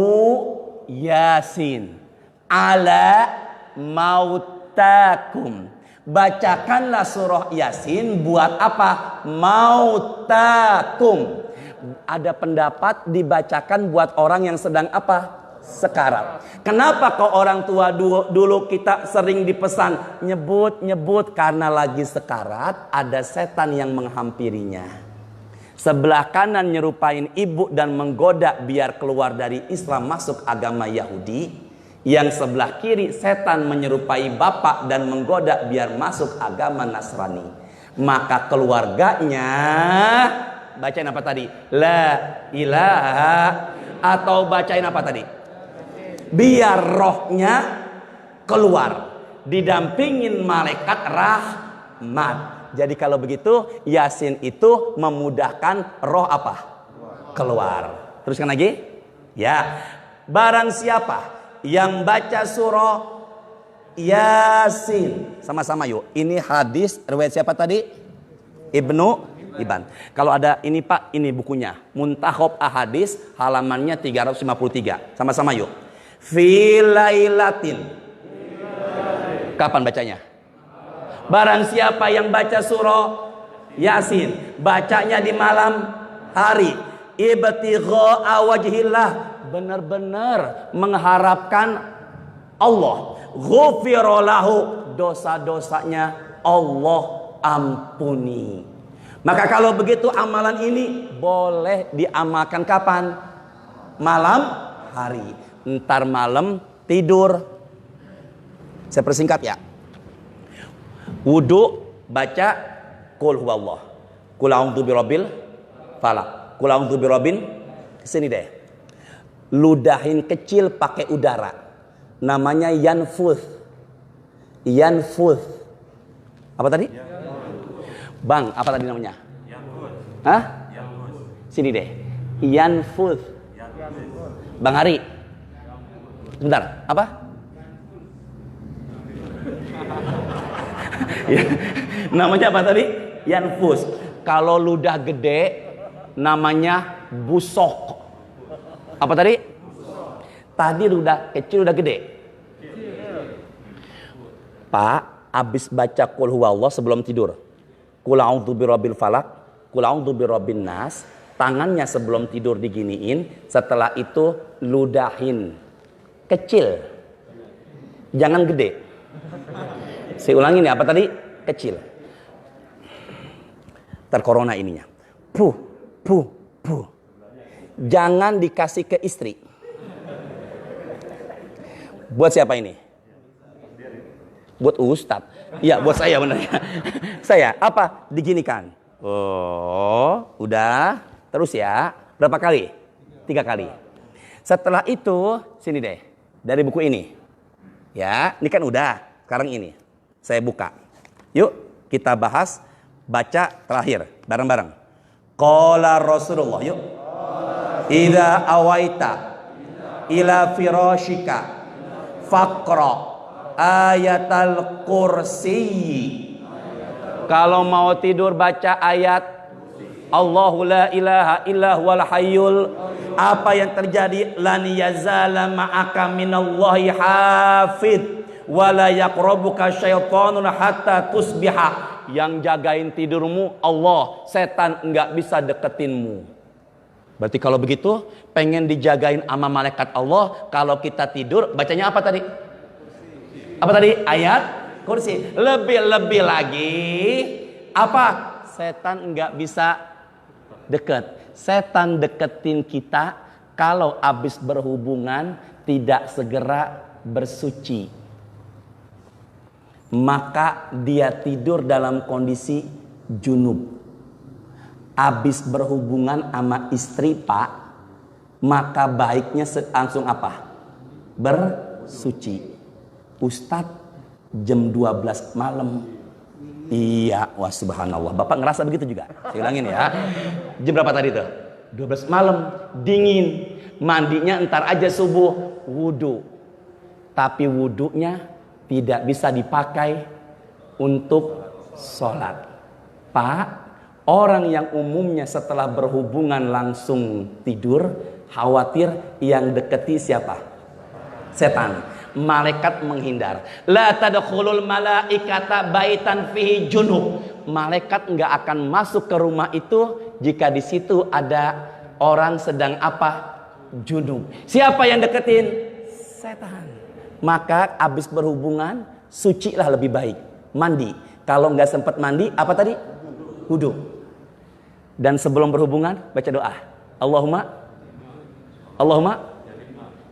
Yasin ala mautakum. Bacakanlah surah Yasin buat apa? Mautakum. Ada pendapat dibacakan buat orang yang sedang apa? Sekarat. Kenapa kok orang tua dulu kita sering dipesan nyebut karena lagi sekarat, ada setan yang menghampirinya. Sebelah kanan nyerupain ibu dan menggoda biar keluar dari Islam masuk agama Yahudi. Yang sebelah kiri setan menyerupai bapak dan menggoda biar masuk agama Nasrani. Maka keluarganya bacain apa tadi? La ilaha. Atau bacain apa tadi? Biar rohnya keluar. Didampingin malaikat rahmat. Jadi kalau begitu Yasin itu memudahkan roh apa? Keluar. Teruskan lagi. Ya. Barang siapa yang baca surah Yasin. Sama-sama yuk. Ini hadis riwayat siapa tadi? Ibnu Hibban. Kalau ada ini Pak, ini bukunya. Muntakhab Ahadis, halamannya 353. Sama-sama yuk. Filailatin. Kapan bacanya? Barang siapa yang baca surah Yasin, bacanya di malam hari. Ibtigha'a wajhillah. Benar-benar mengharapkan Allah. Ghufira lahu, dosa-dosanya Allah ampuni. Maka kalau begitu amalan ini boleh diamalkan kapan? Malam hari. Ntar malam tidur. Saya persingkat ya. Wudu baca qul huwallah. Qul a'udzu birabbil falaq. Qul a'udzu birabbin. Sini deh. Ludahin kecil pakai udara. Namanya yanfuth. Yanfuth. Apa tadi? Bang, apa tadi namanya? Hah? Sini deh. Yanfuth. Bang Hari. Sebentar, apa? Namanya apa tadi? Yanfus. Kalau ludah gede namanya busok. Apa tadi? Tadi ludah kecil, ludah gede. Pak, habis baca qul huwallah sebelum tidur. Qul a'udzu birabbil falaq, qul a'udzu birabbin nas. Tangannya sebelum tidur diginiin, setelah itu ludahin kecil. Jangan gede. Saya ulangi nih, apa tadi? Kecil. Terkorona ininya. Puh, puh, puh. Jangan dikasih ke istri. Buat siapa ini? Buat Ustadz. Iya, buat saya benar ya. Saya, apa? Diginikan. Oh, udah. Terus ya. Berapa kali? 3 kali. Setelah itu, sini deh. Dari buku ini. Ya, ini kan udah. Sekarang ini. Saya buka. Yuk, kita bahas. Baca terakhir. Bareng-bareng. Qala Rasulullah. Yuk. Idza awaita ila firashika faqra ayatal kursi. Kalau mau tidur baca ayat Allahu la ilaha illa huwal hayyul. Apa yang terjadi? Lan yazala ma'aka minallahi hafid wala yaqrabuka syaitanun hatta tusbiha. Yang jagain tidurmu Allah, setan enggak bisa deketinmu. Berarti kalau begitu pengen dijagain sama malaikat Allah, kalau kita tidur bacanya apa tadi? Apa tadi? Ayat kursi. Lebih-lebih lagi apa? Setan enggak bisa deket. Setan deketin kita kalau habis berhubungan tidak segera bersuci. Maka dia tidur dalam kondisi junub. Habis berhubungan sama istri Pak, maka baiknya langsung apa? Bersuci. Ustadz, jam 12 malam. Iya, wah subhanallah. Bapak ngerasa begitu juga? Saya ulangin ya. Jam berapa tadi tuh? 12 malam, dingin. Mandinya ntar aja subuh, wudu. Tapi wudunya tidak bisa dipakai untuk sholat. Pak, orang yang umumnya setelah berhubungan langsung tidur, khawatir yang deketi siapa? Setan. Malaikat menghindar. La tadkhulul malaikata baitan fihi junub. Malaikat enggak akan masuk ke rumah itu jika di situ ada orang sedang apa? Junub. Siapa yang deketin? Setan. Maka habis berhubungan sucilah lebih baik. Mandi. Kalau nggak sempat mandi, apa tadi? Wudu. Dan sebelum berhubungan baca doa. Allahumma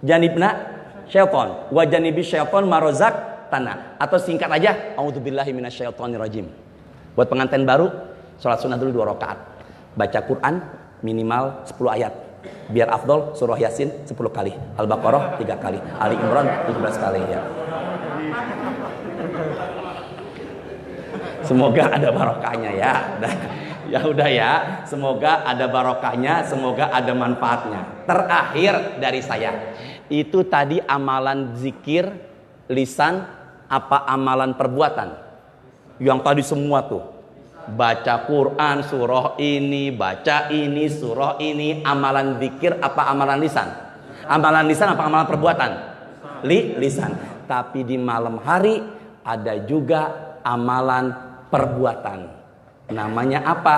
janibna syaiton wa janibi syaiton marozak tanah. Atau singkat aja, a'udzubillahi minasyaitonirrajim. Buat pengantin baru, sholat sunnah dulu 2 rakaat. Baca Quran minimal 10 ayat. Biar afdol surah Yasin 10 kali, Al-Baqarah 3 kali, Ali Imran 17 kali ya. Semoga ada barokahnya ya. Ya udah ya, semoga ada barokahnya, semoga ada manfaatnya. Terakhir dari saya, itu tadi amalan zikir lisan apa amalan perbuatan? Yang tadi semua tuh. Baca Quran surah ini, baca ini surah ini, amalan zikir apa amalan lisan? Amalan lisan apa amalan perbuatan? Lisan. Tapi di malam hari ada juga amalan perbuatan. Namanya apa?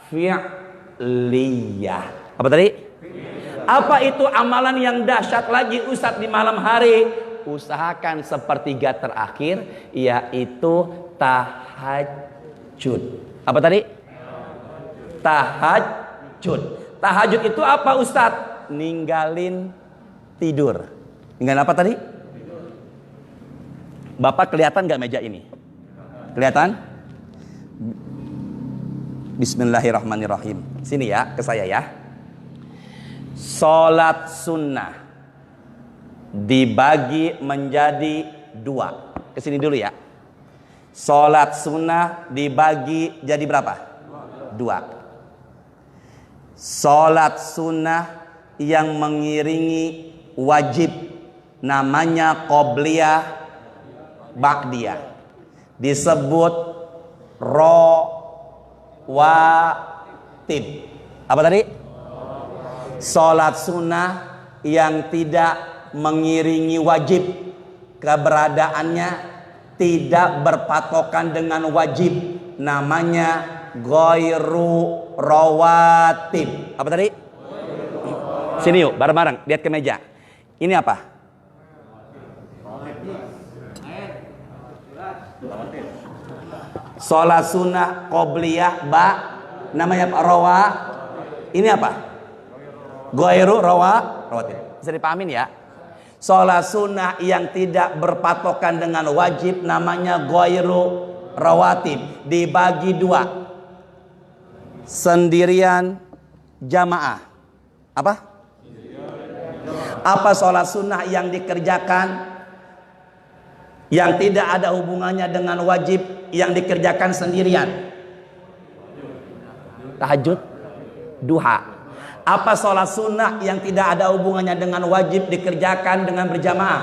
Fi'liyah. Apa tadi? Apa itu amalan yang dahsyat lagi Ustadz di malam hari? Usahakan sepertiga terakhir, yaitu tahajud. Apa tadi? Tahajud. Tahajud itu apa Ustadz? Ninggalin tidur. Ninggalin apa tadi? Bapak kelihatan gak meja ini? Kelihatan? Bismillahirrahmanirrahim. Sini ya, ke saya ya. Sholat sunnah dibagi menjadi 2. Kesini dulu ya. Sholat sunnah dibagi jadi berapa? 2. Sholat sunnah yang mengiringi wajib namanya qobliyah ba'diyah, disebut rawatib. Apa tadi? Sholat sunnah yang tidak mengiringi wajib, keberadaannya tidak berpatokan dengan wajib, namanya ghairu rawatib. Apa tadi? Sini yuk, bareng-bareng, lihat ke meja. Ini apa? Sholat sunnah qobliyah namanya rawa. Ini apa? Ghairu rawatib. Bisa dipahamin ya? Sholat sunnah yang tidak berpatokan dengan wajib namanya ghairu rawatib, dibagi 2. Sendirian, jamaah. Apa? Apa sholat sunnah yang dikerjakan yang tidak ada hubungannya dengan wajib, yang dikerjakan sendirian? Tahajud, duha. Apa sholat sunnah yang tidak ada hubungannya dengan wajib, dikerjakan dengan berjamaah?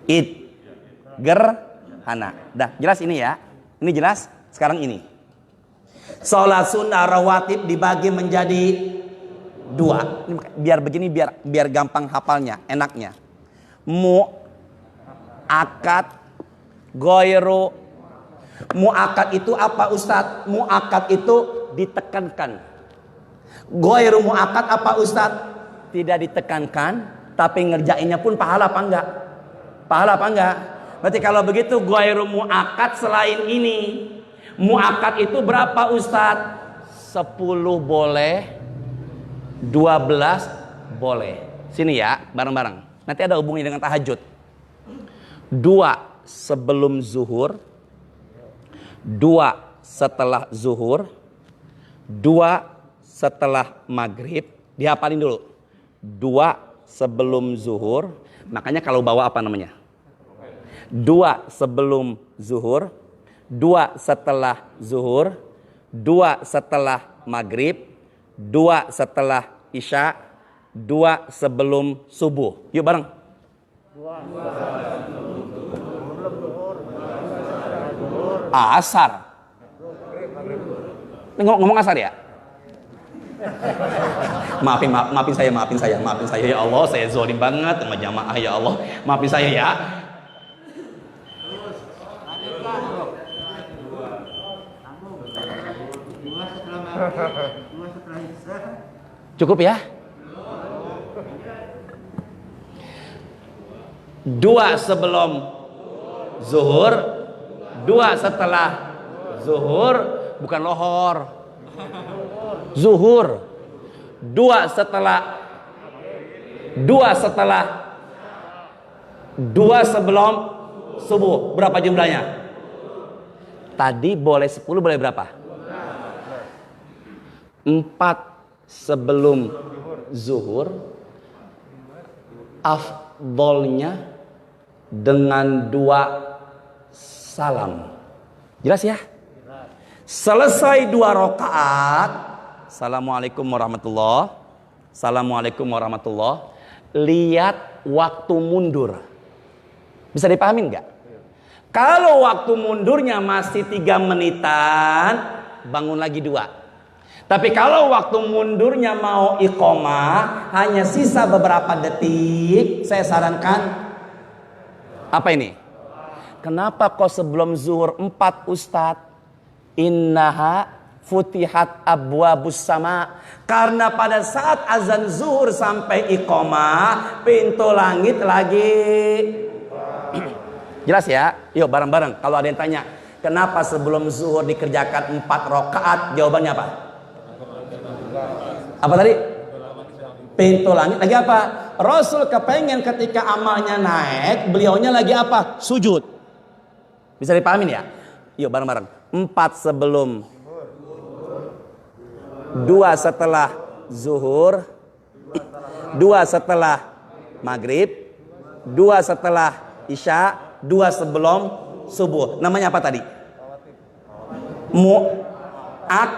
Id, gerhana. Dah jelas ini ya? Ini jelas? Sekarang ini. Sholat sunnah rawatib dibagi menjadi 2. Biar begini, biar gampang hafalnya, enaknya. Mu'akad, ghairu. Mu'akad itu apa Ustadz? Mu'akad itu ditekankan. Ghairu mu'akad apa Ustadz? Tidak ditekankan, tapi ngerjainnya pun pahala apa enggak? Pahala apa enggak? Berarti kalau begitu ghairu mu'akad selain ini. Mu'akad itu berapa Ustadz? 10 boleh, 12 boleh. Sini ya, bareng-bareng. Nanti ada hubungannya dengan tahajud. 2 sebelum zuhur, 2 setelah zuhur, 2 setelah maghrib. Dihafalin dulu. 2 sebelum zuhur. Makanya kalau bawa apa namanya? 2 sebelum zuhur, 2 setelah zuhur, 2 setelah maghrib, 2 setelah isya, 2 sebelum subuh. Yuk bareng. Asar. Ngomong asar ya? Maafin saya ya Allah, saya zolim banget sama jamaah ya Allah. Maafin saya ya. Cukup ya? 2 sebelum zuhur, 2 setelah zuhur, bukan lohor. Zuhur. 2 setelah 2 sebelum subuh. Berapa jumlahnya? Tadi boleh 10, boleh berapa? 4 sebelum zuhur. Afdolnya dengan 2 salam. Jelas ya? Selesai 2 rakaat, assalamualaikum warahmatullah, assalamualaikum warahmatullah. Lihat waktu mundur. Bisa dipahami nggak? Kalau waktu mundurnya masih 3 menitan, bangun lagi 2. Tapi kalau waktu mundurnya mau iqomah, hanya sisa beberapa detik, saya sarankan apa ini? Kenapa kok sebelum zuhur 4 Ustadz? Innaha futihat abwabus sama. Karena pada saat azan zuhur sampai iqomah, pintu langit lagi. Jelas ya? Yuk bareng-bareng. Kalau ada yang tanya, Kenapa sebelum zuhur dikerjakan 4 rakaat? Jawabannya apa? Apa tadi? Pintu langit. Lagi apa? Rasul kepengen ketika amalnya naik, beliaunya lagi apa? Sujud. Bisa dipahamin ya? Yuk bareng-bareng. 4 sebelum, 2 setelah zuhur, 2 setelah maghrib, 2 setelah isya, 2 sebelum subuh. Namanya apa tadi? Mu'akkad.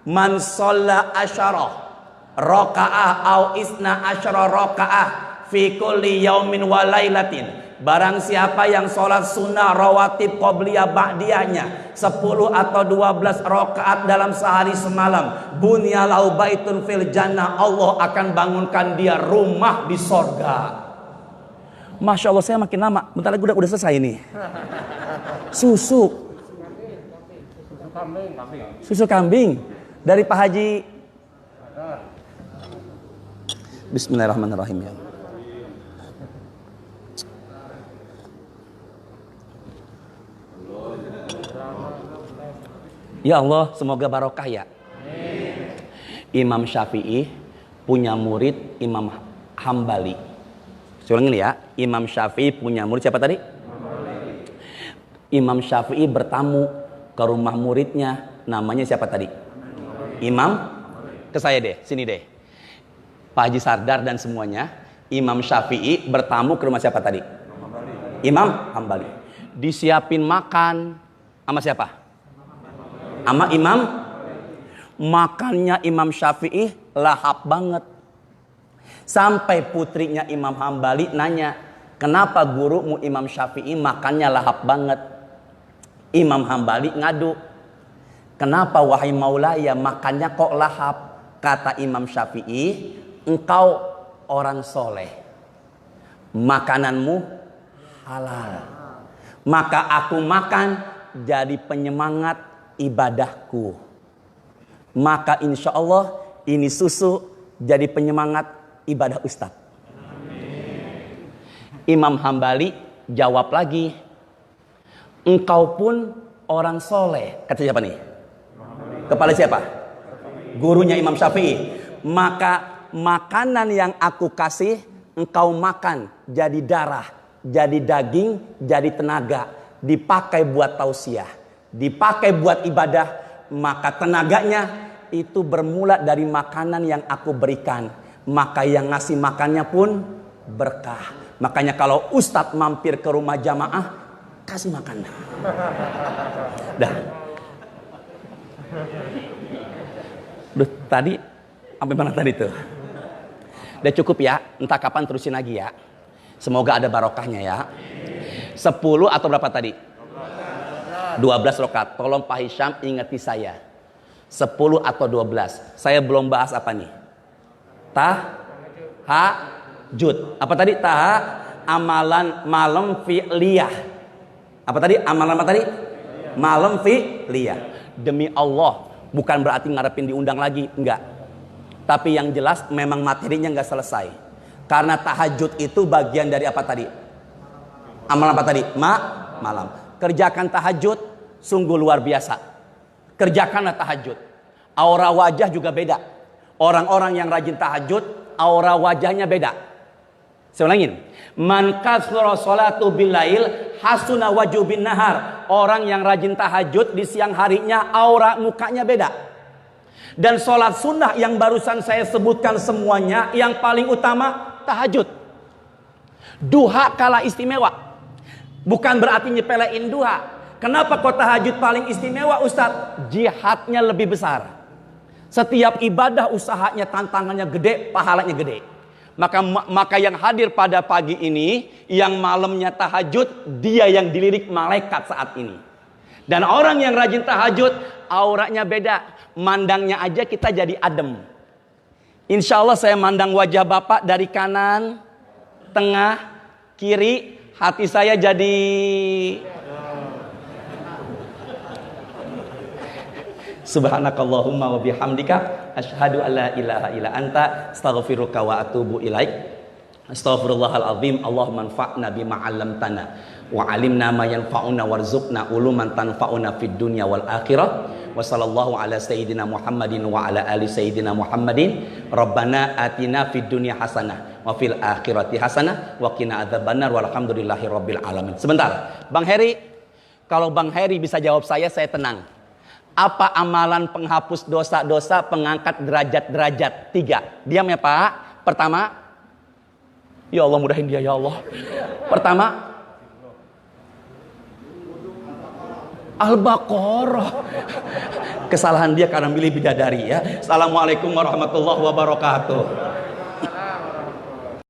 Man sholla asyarah raka'ah au isna asyara raka'ah fi kulli yaumin wa lailatin. Barang siapa yang sholat sunnah rawatib qobliyah ba'diyahnya 10 atau 12 rakaat dalam sehari semalam, bunyalahu baitun fil jannah, Allah akan bangunkan dia rumah di sorga. Masya Allah, saya makin lama, bentar lagi udah selesai nih. Susu kambing dari Pak Haji. Bismillahirrahmanirrahim ya. Ya Allah, semoga barokah ya. Imam Syafi'i punya murid Imam Hambali. Saya ulangin ya, Imam Syafi'i punya murid siapa tadi? Imam Syafi'i bertamu ke rumah muridnya, namanya siapa tadi? Imam, ke saya deh, sini deh. Pak Haji Sardar dan semuanya. Imam Syafi'i bertamu ke rumah siapa tadi? Imam Hambali. Disiapin makan sama siapa? Sama Imam. Makannya Imam Syafi'i lahap banget. Sampai putrinya Imam Hambali nanya, kenapa gurumu Imam Syafi'i makannya lahap banget? Imam Hambali ngadu, kenapa wahai maulaya makannya kok lahap? Kata Imam Syafi'i, engkau orang soleh, makananmu halal, maka aku makan jadi penyemangat ibadahku. Maka insya Allah ini susu jadi penyemangat ibadah Ustadz. Imam Hambali jawab lagi, engkau pun orang soleh. Kata siapa nih? Kepala siapa? Gurunya Imam Syafi'i. Maka makanan yang aku kasih engkau makan jadi darah, jadi daging, jadi tenaga, dipakai buat tausiah, dipakai buat ibadah. Maka tenaganya itu bermula dari makanan yang aku berikan. Maka yang ngasih makannya pun berkah. Makanya kalau Ustadz mampir ke rumah jamaah, kasih makan. Dah. Duh, tadi sampai mana tadi tuh? Udah cukup ya, entah kapan terusin lagi ya. Semoga ada barokahnya ya. 10 atau berapa tadi? 12 rakaat. Tolong Pak Hisham ingati saya. 10 atau 12. Saya belum bahas apa nih? Tahajud. Apa tadi? Amalan malam fi'liyah. Apa tadi? Amalan apa tadi? Malam fi'liyah. Demi Allah, bukan berarti ngarepin diundang lagi, enggak. Tapi yang jelas memang materinya enggak selesai. Karena tahajud itu bagian dari apa tadi? Amalan apa tadi? Malam. Kerjakan tahajud sungguh luar biasa. Kerjakanlah tahajud. Aura wajah juga beda. Orang-orang yang rajin tahajud, aura wajahnya beda. Saya ulangin. Man kasra salatu bilail hasuna wajhu bin nahar. Orang yang rajin tahajud di siang harinya aura mukanya beda. Dan sholat sunnah yang barusan saya sebutkan semuanya, yang paling utama tahajud. Duha kala istimewa. Bukan berarti nyepelein duha. Kenapa kok tahajud paling istimewa Ustadz? Jihadnya lebih besar. Setiap ibadah usahanya, tantangannya gede, pahalanya gede. Maka yang hadir pada pagi ini, yang malamnya tahajud, dia yang dilirik malaikat saat ini. Dan orang yang rajin tahajud, auranya beda. Mandangnya aja kita jadi adem. Insya Allah saya mandang wajah Bapak dari kanan, tengah, kiri. Hati saya jadi Subhanakallahumma wa bihamdika asyhadu alla ilaha illa anta astaghfiruka wa atubu ilaik. Astaghfirullahaladzim. Allahumma anfa'na bima 'allamtana wa 'alimna ma yanfa'una warzuqna uluman tanfa'una fid dunya wal akhirah. Wa sallallahu ala sayyidina Muhammadin wa ala ali sayyidina Muhammadin. Rabbana atina fid dunya hasanah wa fil akhirati hasanah wa qina adzabannar walhamdulillahi rabbil alamin. Sebentar, Bang Heri, kalau Bang Heri bisa jawab saya tenang. Apa amalan penghapus dosa-dosa, pengangkat derajat-derajat? 3. Diam ya Pak. Pertama, ya Allah mudahin dia ya Allah. Pertama, Al-Baqarah. Kesalahan dia karena milih bidadari ya. Assalamualaikum warahmatullahi wabarakatuh.